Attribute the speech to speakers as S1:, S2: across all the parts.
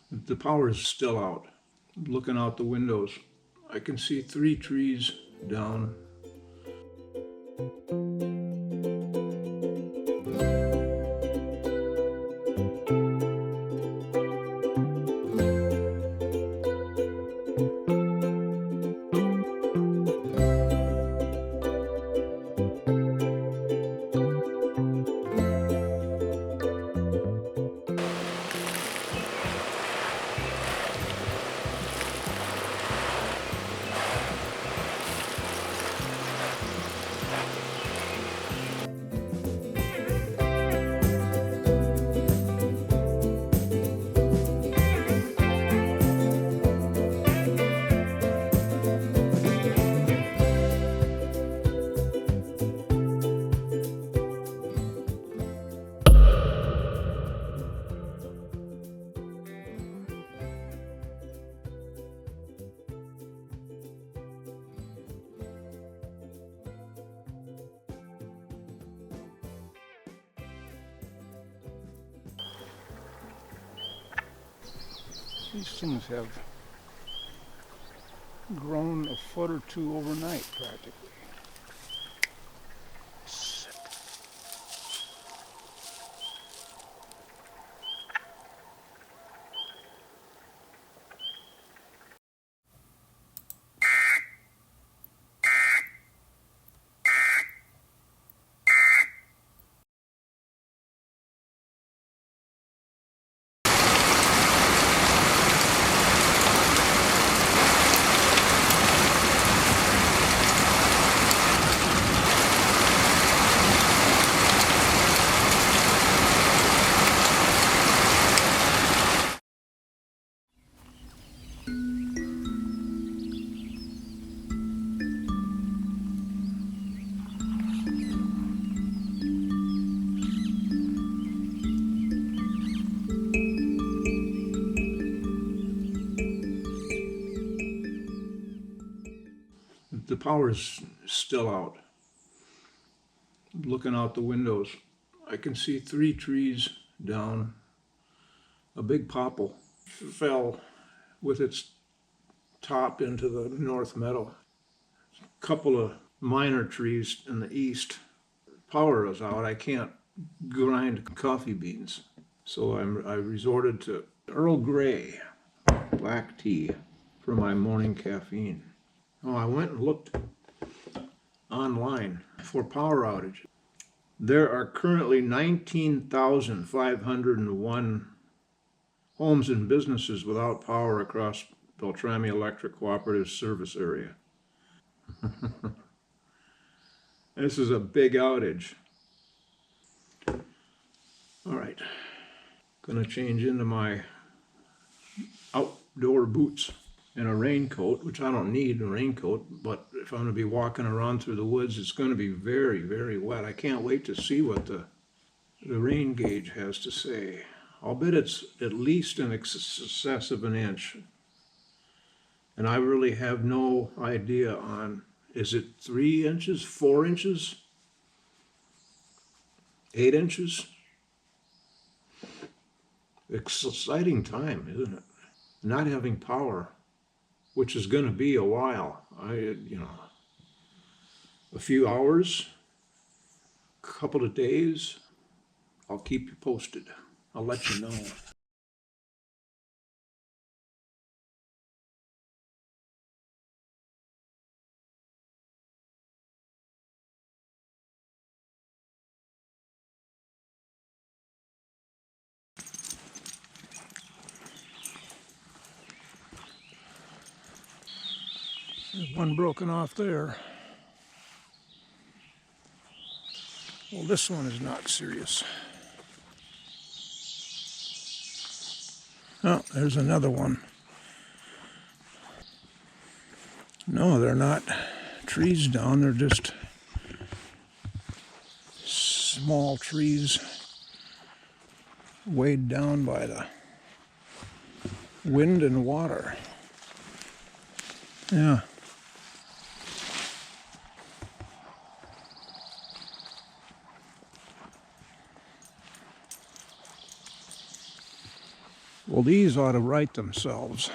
S1: The power is still out. Looking out the windows, I can see 3 trees down. These things have grown a foot or two overnight, practically. The power is still out. Looking out the windows, I can see 3 trees down. A big popple fell with its top into the north meadow. A couple of minor trees in the east. Power is out. I can't grind coffee beans. So I resorted to Earl Grey black tea for my morning caffeine. Oh, I went and looked online for power outage. There are currently 19,501 homes and businesses without power across Beltrami Electric Cooperative Service Area. This is a big outage. All right, gonna change into my outdoor boots and a raincoat, which I don't need a raincoat, but if I'm gonna be walking around through the woods, it's gonna be very, very wet. I can't wait to see what the rain gauge has to say. I'll bet it's at least in excess of an inch. And I really have no idea on, is it 3 inches, 4 inches, 8 inches? Exciting time, isn't it? Not having power, which is going to be a while. A few hours, a couple of days. I'll keep you posted. I'll let you know. There's one broken off there. Well, this one is not serious. Oh, there's another one. No, they're not trees down, they're just small trees weighed down by the wind and water. Yeah. Well, these ought to right themselves.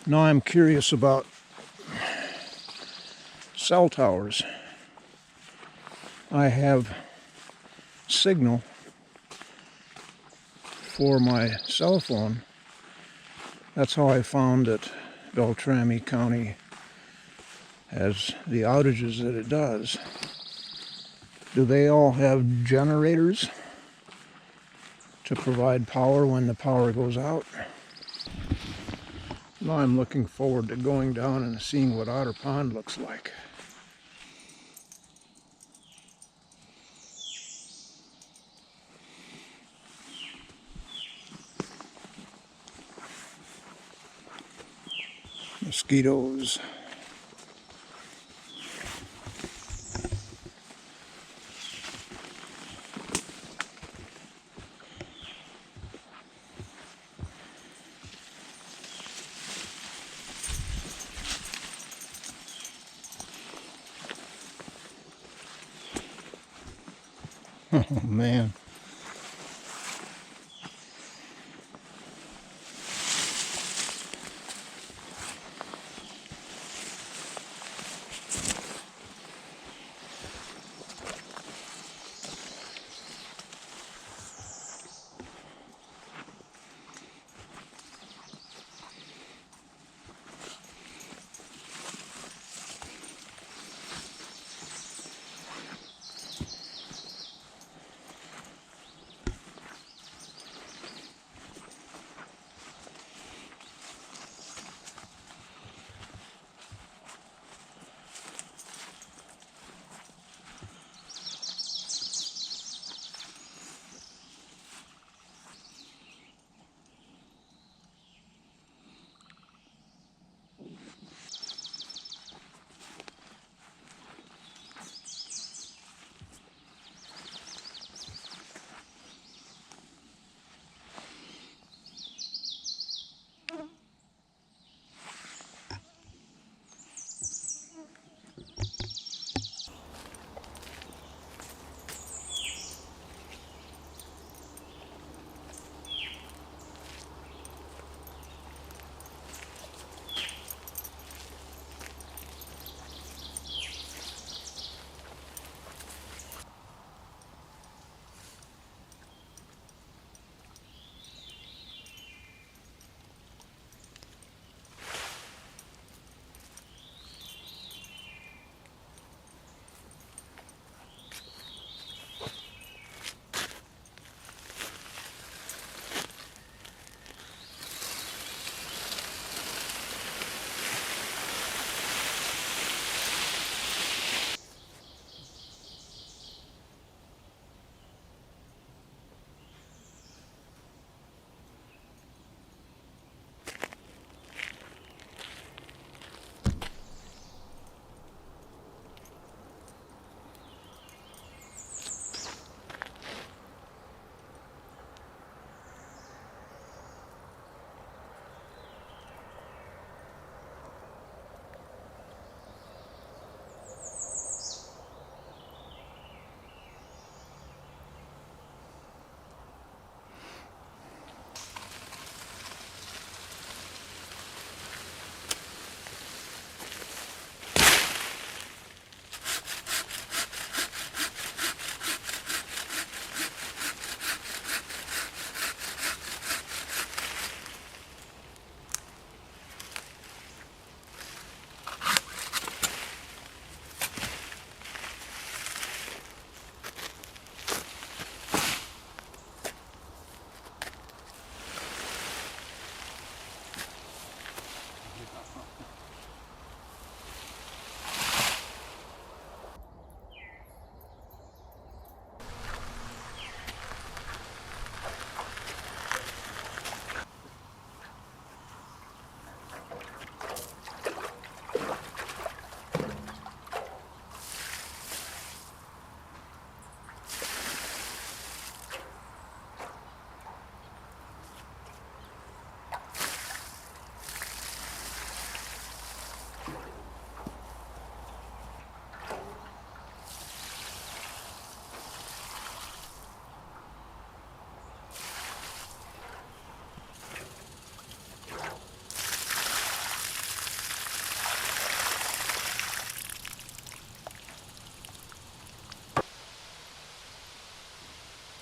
S1: Now I'm curious about cell towers. I have signal for my cell phone. That's how I found that Beltrami County has the outages that it does. Do they all have generators to provide power when the power goes out? Now I'm looking forward to going down and seeing what Otter Pond looks like. Mosquitoes. Oh man.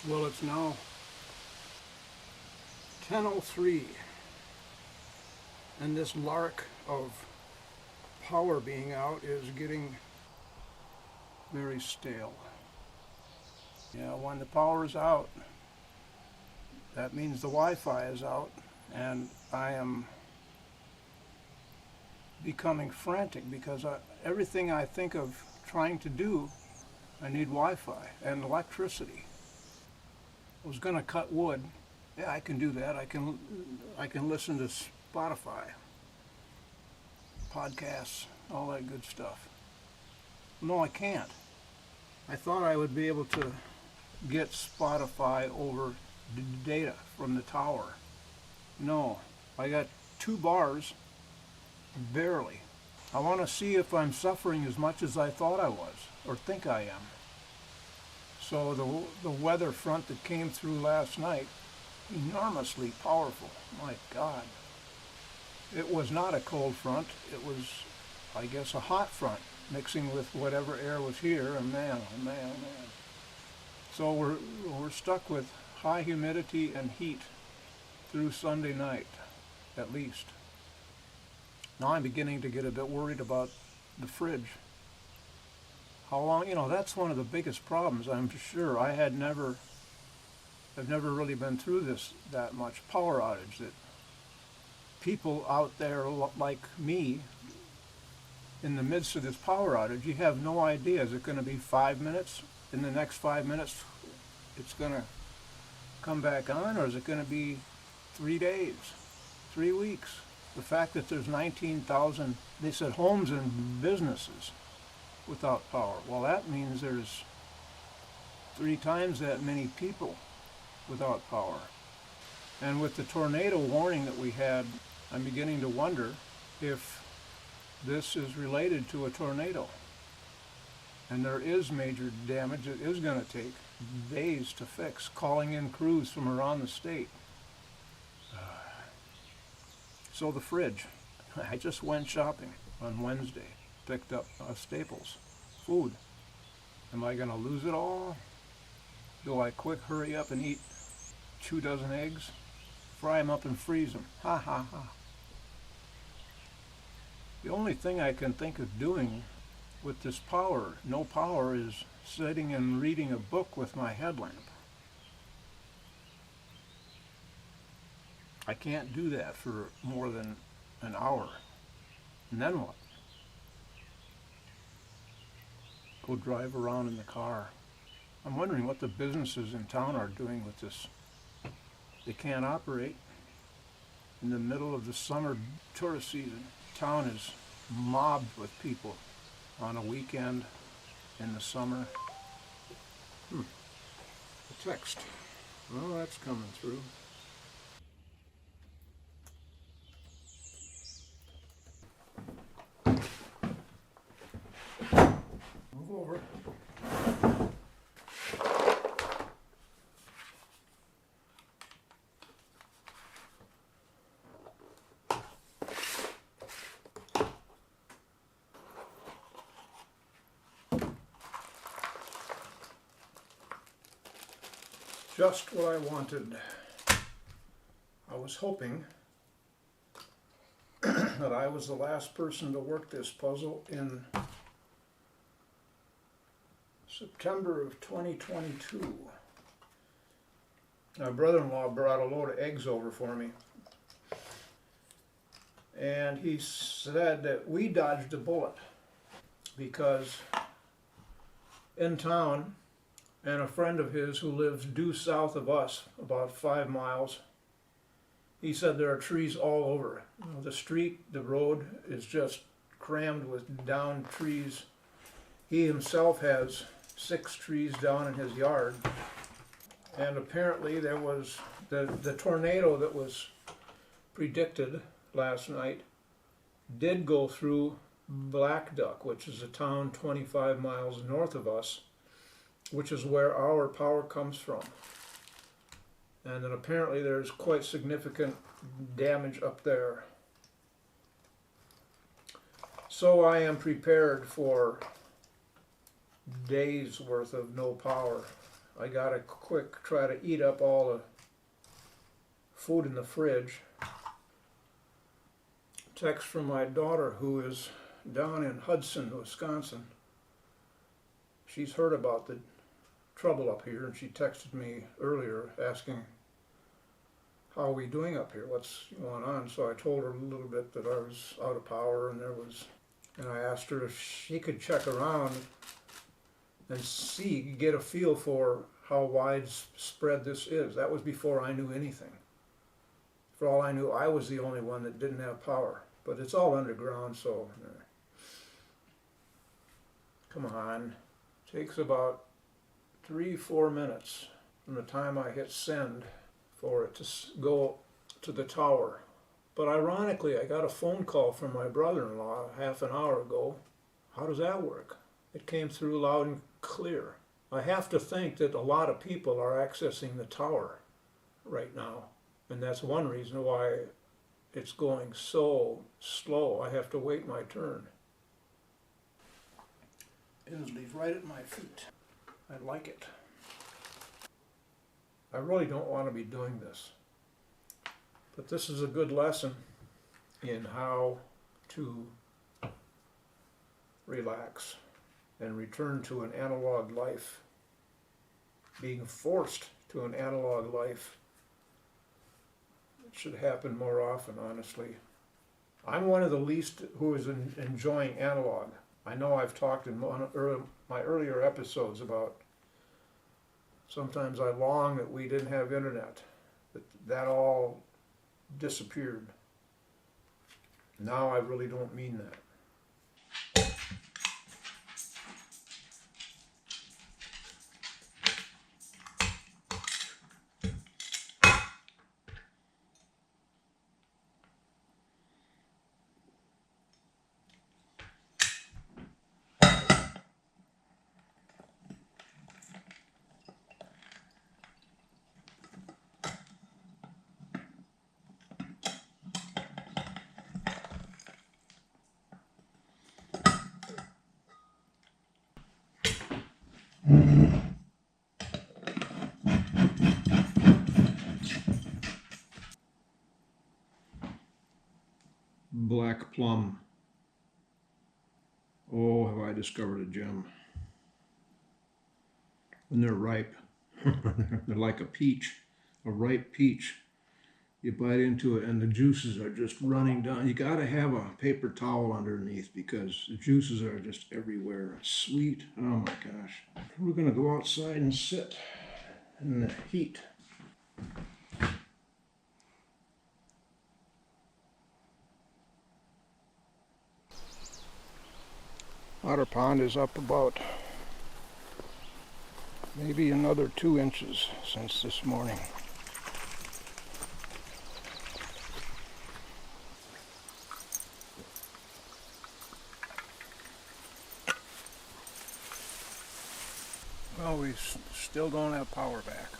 S1: Well, it's now 10:03, and this lark of power being out is getting very stale. Yeah, when the power is out, that means the Wi-Fi is out, and I am becoming frantic because everything I think of trying to do, I need Wi-Fi and electricity. I was going to cut wood. Yeah, I can do that. I can listen to Spotify, podcasts, all that good stuff. No, I can't. I thought I would be able to get Spotify over data from the tower. No, I got 2 bars, barely. I want to see if I'm suffering as much as I thought I was, or think I am. So the weather front that came through last night, enormously powerful. My God. It was not a cold front. It was, I guess, a hot front mixing with whatever air was here, and man, oh man, oh man. So we're stuck with high humidity and heat through Sunday night, at least. Now I'm beginning to get a bit worried about the fridge. How long, that's one of the biggest problems, I'm sure. I've never really been through this that much power outage. That people out there like me, in the midst of this power outage, you have no idea. Is it going to be 5 minutes? In the next 5 minutes, it's going to come back on, or is it going to be 3 days, 3 weeks? The fact that there's 19,000, they said, homes and businesses without power. Well, that means there's 3 times that many people without power. And with the tornado warning that we had, I'm beginning to wonder if this is related to a tornado. And there is major damage. It is going to take days to fix, calling in crews from around the state. So the fridge. I just went shopping on Wednesday. Picked up staples, food. Am I going to lose it all? Do I quick hurry up and eat 2 dozen eggs? Fry them up and freeze them. Ha ha ha. The only thing I can think of doing with this power, no power, is sitting and reading a book with my headlamp. I can't do that for more than an hour. And then what? Go drive around in the car. I'm wondering what the businesses in town are doing with this. They can't operate in the middle of the summer tourist season. Town is mobbed with people on a weekend in the summer. A text. Well, that's coming through. Move over. Just what I wanted. I was hoping that I was the last person to work this puzzle in September of 2022. My brother-in-law brought a load of eggs over for me. And he said that we dodged a bullet because in town, and a friend of his who lives due south of us, about 5 miles, he said there are trees all over. The street, the road is just crammed with downed trees. He himself has 6 trees down in his yard. And apparently there was the tornado that was predicted last night did go through Black Duck, which is a town 25 miles north of us, which is where our power comes from. And then apparently there's quite significant damage up there. So I am prepared for days worth of no power. I gotta quick try to eat up all the food in the fridge. Text from my daughter who is down in Hudson, Wisconsin. She's heard about the trouble up here, and she texted me earlier asking how are we doing up here, what's going on. So I told her a little bit that I was out of power, and I asked her if she could check around and get a feel for how widespread this is. That was before I knew anything. For all I knew, I was the only one that didn't have power, but it's all underground, so come on. Takes about 3-4 minutes from the time I hit send for it to go to the tower. But ironically, I got a phone call from my brother-in-law half an hour ago. How does that work? It came through loud and clear. I have to think that a lot of people are accessing the tower right now, and that's one reason why it's going so slow. I have to wait my turn. Inslee's right at my feet. I like it. I really don't want to be doing this, but this is a good lesson in how to relax and return to an analog life. Being forced to an analog life, it should happen more often, honestly. I'm one of the least who is enjoying analog. I know I've talked in my earlier episodes about sometimes I long that we didn't have internet, that all disappeared. Now I really don't mean that. Black plum. Oh, have I discovered a gem. When they're ripe, they're like a peach, a ripe peach. You bite into it and the juices are just running down. You got to have a paper towel underneath because the juices are just everywhere. It's sweet. Oh my gosh. We're going to go outside and sit in the heat. Otter Pond is up about maybe another 2 inches since this morning. Well, we still don't have power back,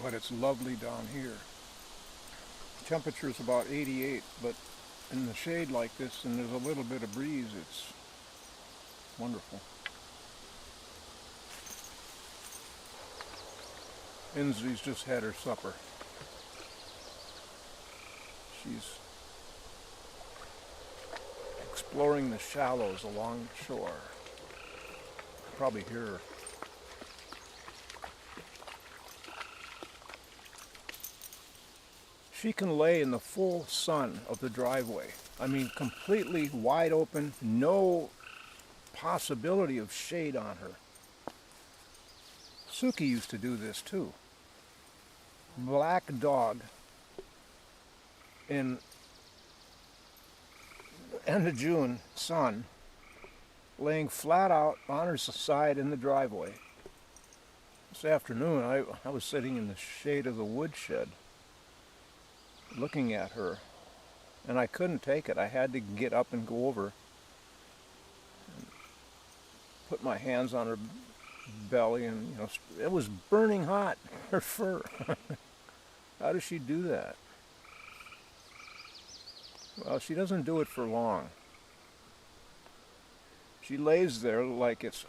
S1: but it's lovely down here. Temperature is about 88, but in the shade like this and there's a little bit of breeze, it's wonderful. Inslee's just had her supper. She's exploring the shallows along the shore. Probably hear her. She can lay in the full sun of the driveway. I mean, completely wide open, no possibility of shade on her. Suki used to do this too. Black dog in end of June sun, laying flat out on her side in the driveway. This afternoon I was sitting in the shade of the woodshed looking at her, and I couldn't take it. I had to get up and go over and put my hands on her belly, and it was burning hot, her fur. How does she do that? Well, she doesn't do it for long. She lays there like it's,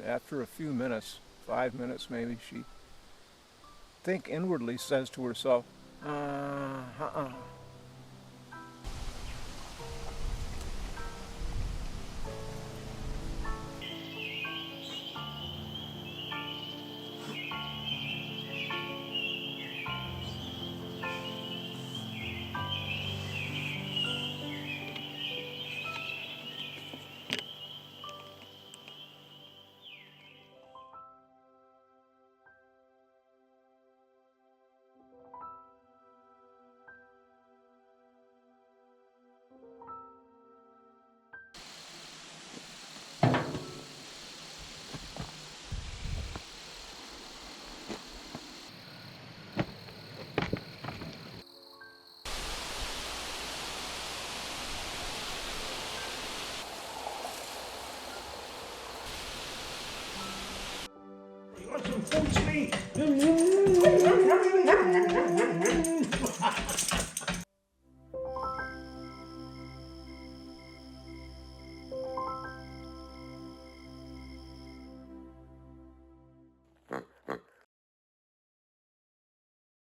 S1: after a few minutes, 5 minutes maybe, she, think inwardly, says to herself, uh-uh. Unfortunately.